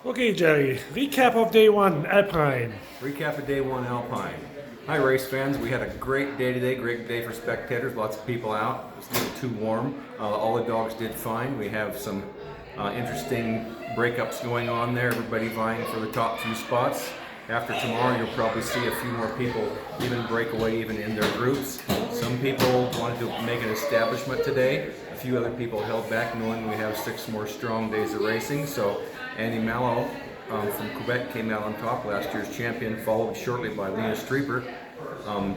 Okay, Jerry, recap of day one, Alpine. Recap of day one Alpine. Hi, race fans. We had a great day today, great day for spectators, lots of people out. It was a little too warm. All the dogs did fine. We have some interesting breakups going on there, everybody vying for the top few spots. After tomorrow, you'll probably see a few more people even break away, even in their groups. Some people wanted to make an establishment today. A few other people held back, knowing we have 6 more strong days of racing. So Andy Mallow from Quebec came out on top, last year's champion, followed shortly by Lena Streeper,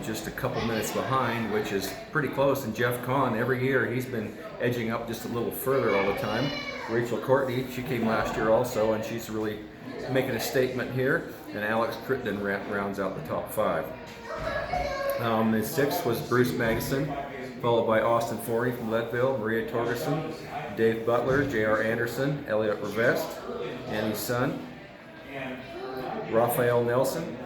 just a couple minutes behind, which is pretty close. And Jeff Kahn, every year, he's been edging up just a little further all the time. Rachel Courtney, she came last year also, and she's really making a statement here. And Alex Crittenden rounds out the top 5. The 6th was Bruce Magnuson, followed by Austin Forney from Leadville, Maria Torgerson, Dave Butler, J.R. Anderson, Elliot Revest, Annie's son, Raphael Nelson,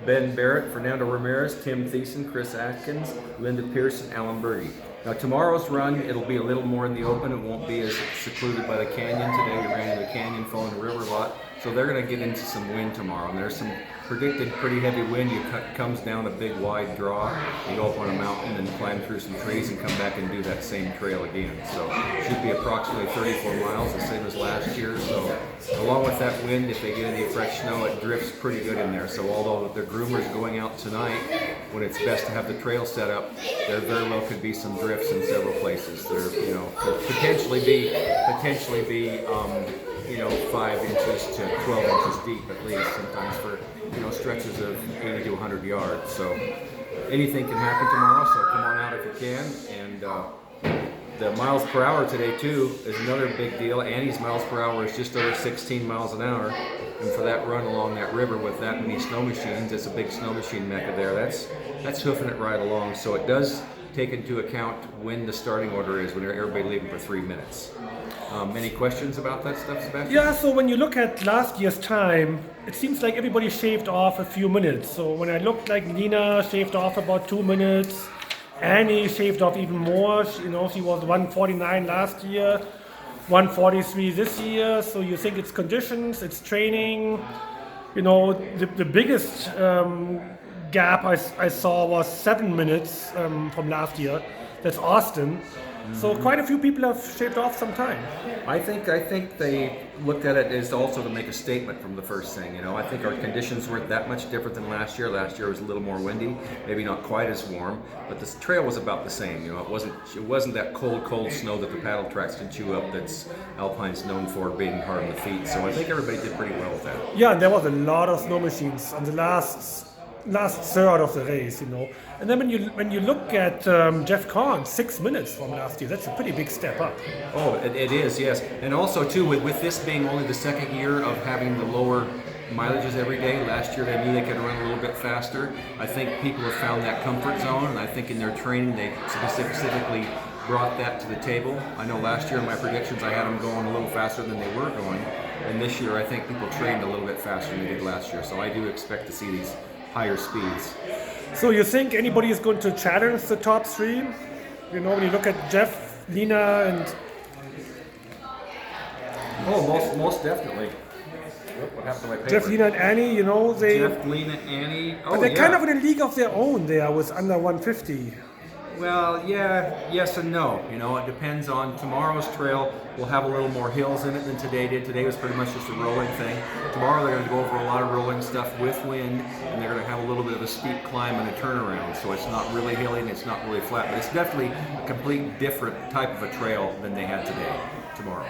Ben Barrett, Fernando Ramirez, Tim Thiessen, Chris Atkins, Linda Pearson, Alan Berge. Now tomorrow's run, it'll be a little more in the open. It won't be as secluded by the canyon today. We ran into the canyon, following the river a lot. So they're going to get into some wind tomorrow. And there's some predicted pretty heavy wind. Comes down a big wide draw. You go up on a mountain and climb through some trees and come back and do that same trail again. So it should be approximately 34 miles, the same as last year. So along with that wind, if they get any fresh snow, it drifts pretty good in there. So although the groomer's going out tonight, when it's best to have the trail set up, there very well could be some drifts in several places. There, could potentially be 5 inches to 12 inches deep at least, sometimes for stretches of 80 to 100 yards. So anything can happen tomorrow. So come on out if you can. And the miles per hour today too is another big deal. Annie's miles per hour is just over 16 miles an hour, and for that run along that river with that many snow machines, it's a big snow machine mecca there. That's hoofing it right along. So it does take into account when the starting order is, when everybody leaving for 3 minutes. Any questions about that stuff, Sebastian? Yeah, so when you look at last year's time, it seems like everybody shaved off a few minutes. So when I looked, like Nina shaved off about 2 minutes, Annie shaved off even more. She was 149 last year, 143 this year. So you think it's conditions, it's training. The biggest gap I saw was 7 minutes from last year. That's Austin. So quite a few people have shaved off some time. I think they looked at it as also to make a statement from the first thing. I think our conditions weren't that much different than last year. Last year was a little more windy, maybe not quite as warm, but the trail was about the same. It wasn't that cold snow that the paddle tracks can chew up. That's Alpine's known for, being hard on the feet. So I think everybody did pretty well with that. Yeah, there was a lot of snow machines on the last third of the race, And then when you look at Jeff Kahn, 6 minutes from last year, that's a pretty big step up. Oh, it is, yes. And also too, with this being only the second year of having the lower mileages every day, last year they knew they could run a little bit faster. I think people have found that comfort zone, and I think in their training they specifically brought that to the table. I know last year in my predictions I had them going a little faster than they were going, and this year I think people trained a little bit faster than they did last year. So I do expect to see these higher speeds. So you think anybody is going to challenge the top 3? When you look at Jeff, Lena, and... Oh, most definitely. What happened to my paper? Jeff, Lena, and Annie, they... Jeff, Lena, Annie... Oh, but they're yeah. kind of in a league of their own there with under 150. Well, yeah, yes and no. It depends on tomorrow's trail. We'll have a little more hills in it than today did. Today was pretty much just a rolling thing. Tomorrow they're going to go over a lot of rolling stuff with wind, and they're going to have a little bit of a steep climb and a turnaround. So it's not really hilly and it's not really flat, but it's definitely a complete different type of a trail than they had today, tomorrow.